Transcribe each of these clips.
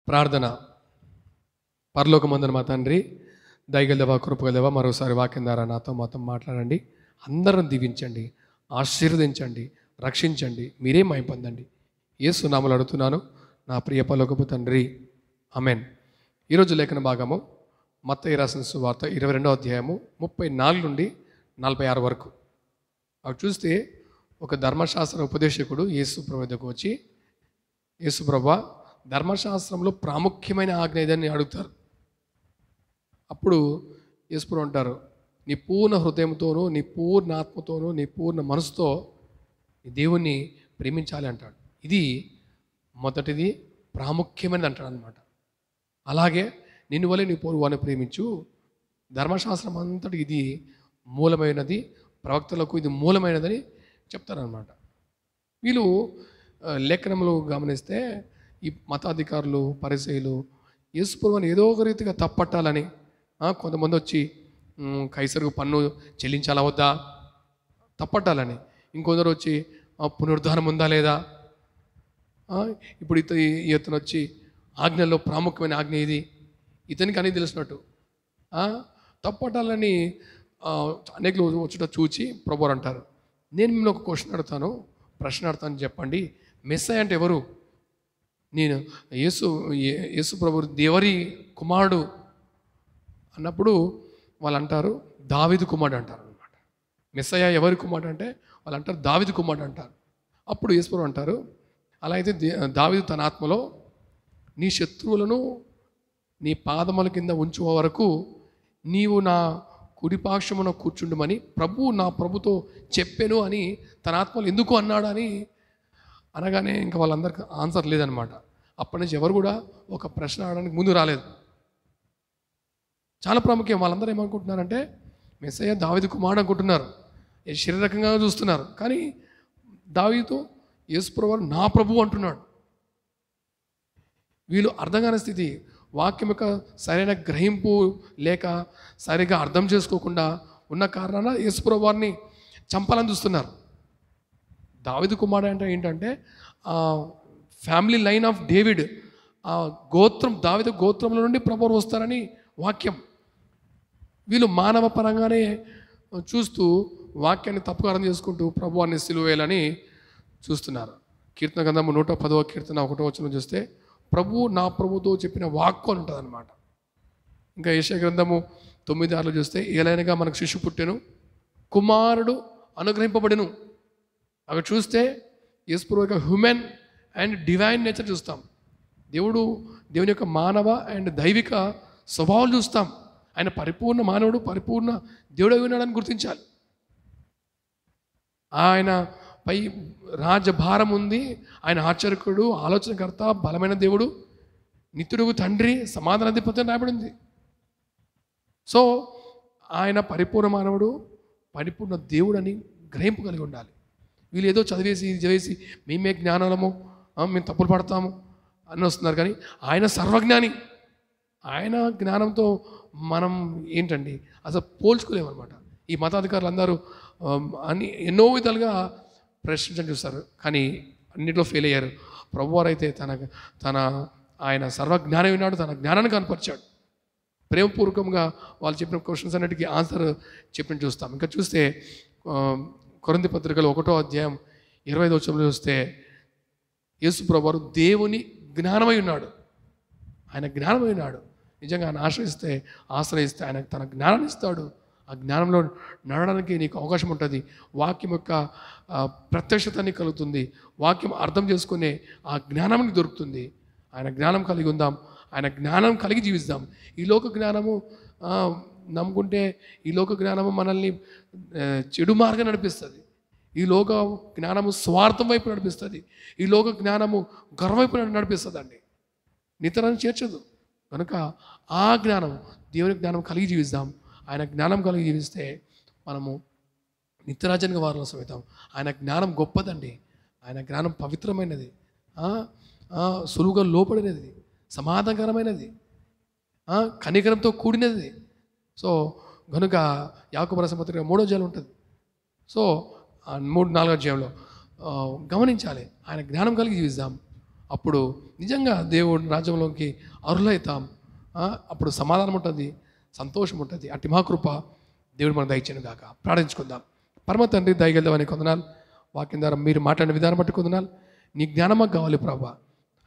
ప్రార్థన. పరలోకమందున మా తండ్రి, దయగలదేవా, కృపగలదేవా, మరోసారి వాక్యం ద్వారా నాతో మాతో మాట్లాడండి. అందరం దీవించండి, ఆశీర్వదించండి, రక్షించండి, మీరే మహిమ పొందండి. యేసు నామములో అడుగుతున్నాను నా ప్రియ పరలోకపు తండ్రి, ఆమేన్. ఈరోజు లేఖన భాగము మత్తయి రాసిన సువార్త 22వ అధ్యాయము 34 నుండి 46 వరకు. అవి చూస్తే ఒక ధర్మశాస్త్ర ఉపదేశకుడు యేసు ప్రభు వద్దకు వచ్చి, యేసు ప్రభువా, ధర్మశాస్త్రంలో ప్రాముఖ్యమైన ఆజ్ఞ ఏదని అడుగుతారు. అప్పుడు యేసు ప్రభు అంటారు, నీ పూర్ణ హృదయంతోనూ, నీ పూర్ణ ఆత్మతోనూ, నీ పూర్ణ మనసుతో నీ దేవుణ్ణి ప్రేమించాలి అంటాడు. ఇది మొదటిది, ప్రాముఖ్యమైనది అంటాడు అనమాట. అలాగే నిన్ను వలె నీ పొరుగువాని ప్రేమించు. ధర్మశాస్త్రం అంతటి ఇది మూలమైనది, ప్రవక్తలకు ఇది మూలమైనదని చెప్తారనమాట. వీళ్ళు లేఖనములు గమనిస్తే ఈ మతాధికారులు, పరిసయ్యులు యేసు ప్రభువుని ఏదో ఒక రీతిగా తప్పట్టాలని, కొంతమంది వచ్చి కైసరుకు పన్ను చెల్లించాలా వద్దా తప్పట్టాలని, ఇంకొందరు వచ్చి పునరుద్ధానం ఉందా లేదా, ఇప్పుడు ఇతను వచ్చి ఆజ్ఞల్లో ప్రాముఖ్యమైన ఆజ్ఞ ఇది, ఇతనికి అని తెలిసినట్టు తప్పట్టాలని అనేకలు వచ్చుట చూచి ప్రభువు అంటారు, నేను మిమ్మల్ని ఒక క్వశ్చన్ అడుగుతాను, ప్రశ్న అడుగుతాను, చెప్పండి, మెస్సయ్య అంటే ఎవరు? నేను యేసు ప్రభు దేవరి కుమారుడు అన్నప్పుడు వాళ్ళు అంటారు దావీదు కుమారుడు అంటారు అనమాట. మెస్సయ్య ఎవరి కుమారుడు అంటే వాళ్ళు అంటారు దావీదు కుమారుడు అంటారు. అప్పుడు యేసు ప్రభు అంటారు, అలా అయితే దావీదు తన ఆత్మలో నీ శత్రువులను నీ పాదముల కింద ఉంచు వరకు నీవు నా కుడిపాక్షమున కూర్చుండమని నా ప్రభుతో చెప్పాను అని తన ఆత్మలు ఎందుకు అన్నాడు అని అనగానే ఇంకా వాళ్ళందరికీ ఆన్సర్ లేదనమాట. అప్పటి నుంచి ఎవరు కూడా ఒక ప్రశ్న అడగడానికి ముందు రాలేదు. చాలా ప్రాముఖ్యం. వాళ్ళందరూ ఏమనుకుంటున్నారంటే మెస్సయ్య దావీదు కుమారుడు అనుకుంటున్నారు, శరీరకంగా చూస్తున్నారు. కానీ దావీదు యేసు ప్రభువు నా ప్రభువు అంటున్నాడు. వీళ్ళు అర్థం కాని స్థితి, వాక్యం యొక్క సరైన గ్రహింపు లేక సరిగా అర్థం చేసుకోకుండా ఉన్న కారణాన యేసు ప్రభు వారిని చంపాలని చూస్తున్నారు. దావీదు కుమారుడు అంటే ఏంటంటే ఫ్యామిలీ లైన్ ఆఫ్ డేవిడ్, ఆ గోత్రం, దావీదు గోత్రంలో నుండి ప్రభువు వస్తారని వాక్యం. వీళ్ళు మానవ పరంగానే చూస్తూ వాక్యాన్ని తప్పుగా అర్థం చేసుకుంటూ ప్రభువాన్ని సిలువ వేయాలని చూస్తున్నారు. కీర్తన గ్రంథము 110వ కీర్తన 1వ వచనం చూస్తే ప్రభు నా ప్రభుతో చెప్పిన వాక్కు అని ఉంటుంది అనమాట. ఇంకా యెషయా గ్రంథము 9:6 చూస్తే ఏలైనగా మనకు శిశువు పుట్టెను, కుమారుడు అనుగ్రహింపబడెను. అక్కడ చూస్తే యేసు ప్రభు యొక్క హ్యూమన్ అండ్ డివైన్ నేచర్ చూస్తాం. దేవుని యొక్క మానవ అండ్ దైవిక స్వభావాలు చూస్తాం. ఆయన పరిపూర్ణ మానవుడు, పరిపూర్ణ దేవుడు ఉన్నాడని గుర్తించాలి. ఆయన పై రాజభారం ఉంది, ఆయన ఆశ్చర్యకుడు, ఆలోచనకర్త, బలమైన దేవుడు, నిత్యుడు, తండ్రి, సమాధానాధిపతి అని రాయబడింది. సో ఆయన పరిపూర్ణ మానవుడు, పరిపూర్ణ దేవుడు అని గ్రహింపు కలిగి ఉండాలి. వీళ్ళు ఏదో చదివేసి మేమే జ్ఞానాలము, మేము తప్పులు పడతాము అని వస్తున్నారు. కానీ ఆయన సర్వజ్ఞాని. ఆయన జ్ఞానంతో మనం ఏంటండి అసలు పోల్చుకోలేమన్నమాట. ఈ మతాధికారులు అందరూ ఎన్నో విధాలుగా ప్రశ్నించడం చూస్తారు, కానీ అన్నింటిలో ఫెయిల్ అయ్యారు. ప్రభువారు అయితే ఆయన సర్వజ్ఞానం విన్నాడు, తన జ్ఞానాన్ని కనపరిచాడు. ప్రేమపూర్వకంగా వాళ్ళు చెప్పిన క్వశ్చన్స్ అన్నిటికీ ఆన్సర్ చెప్పిన చూస్తాం. ఇంకా చూస్తే కొరింథీ పత్రికలో 1వ అధ్యాయం 25వ వచనంలో చూస్తే యేసు ప్రభువారు దేవుని జ్ఞానమై ఉన్నాడు. ఆయన జ్ఞానమై ఉన్నాడు. నిజంగా ఆయన ఆశ్రయిస్తే ఆయన తన జ్ఞానాన్ని ఇస్తాడు. ఆ జ్ఞానంలో నడవడానికి నీకు అవకాశం ఉంటుంది. వాక్యం యొక్క ప్రత్యక్షత నీకు కలుగుతుంది. వాక్యం అర్థం చేసుకునే ఆ జ్ఞానం నీకు దొరుకుతుంది. ఆయన జ్ఞానం కలిగి ఉందాం, ఆయన జ్ఞానం కలిగి జీవిస్తాం. ఈ లోక జ్ఞానము నమ్ముకుంటే ఈ లోక జ్ఞానము మనల్ని చెడు మార్గం నడిపిస్తుంది. ఈ లోక జ్ఞానము స్వార్థం వైపు నడిపిస్తుంది. ఈ లోక జ్ఞానము గర్వం వైపు నడిపిస్తుంది అండి, నితరాన్ని చేర్చదు. కనుక ఆ జ్ఞానం, దేవుని జ్ఞానం కలిగి జీవిస్తాం. ఆయన జ్ఞానం కలిగి జీవిస్తే మనము నిత్యరాజ్యానికి వారసులం అవుతాం. ఆయన జ్ఞానం గొప్పదండి. ఆయన జ్ఞానం పవిత్రమైనది, సులువుగా లోపడినది, సమాధానకరమైనది, కనికరంతో కూడినది. సో కనుక యాకోబు రాసిన పత్రిక 3వ అధ్యాయం ఉంటుంది. సో 3-4 అధ్యాయంలో గమనించాలి. ఆయన జ్ఞానం కలిగి జీవిస్తాం. అప్పుడు నిజంగా దేవుడు రాజ్యంలోకి అర్హులవుతాం. అప్పుడు సమాధానం ఉంటుంది, సంతోషం ఉంటుంది. అట్టి మహాకృప దేవుడు మనం దయచేయను గాక. ప్రార్థించుకుందాం. పరమ తండ్రి, దయగలవాని కొందనాలు, వాక్యం ద్వారా మీరు మాట్లాడిన విధానం బట్టి కొందనాలు. నీ జ్ఞానం మాకు కావాలి ప్రభా.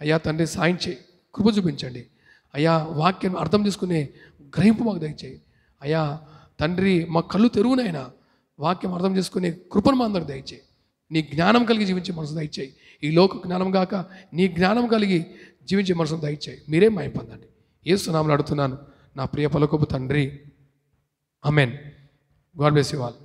అయ్యా తండ్రి, సాయం చేయి, కృప చూపించండి అయ్యా. వాక్యం అర్థం చేసుకునే గ్రహింపు మాకు దయచేయి అయ్యా తండ్రి. మా కళ్ళు తెరువునైనా వాక్యం అర్థం చేసుకునే కృపను మా అందరికి దయచేయి. నీ జ్ఞానం కలిగి జీవించే మనసు దయచేయి. ఈ లోక జ్ఞానం కాక నీ జ్ఞానం కలిగి జీవించే మనసును దయచేయి. మీరే మహిమ పొందండి. యేసు నామములో అడుగుతున్నాను నా ప్రియ పరలోకపు తండ్రి. ఆమేన్. God bless you all.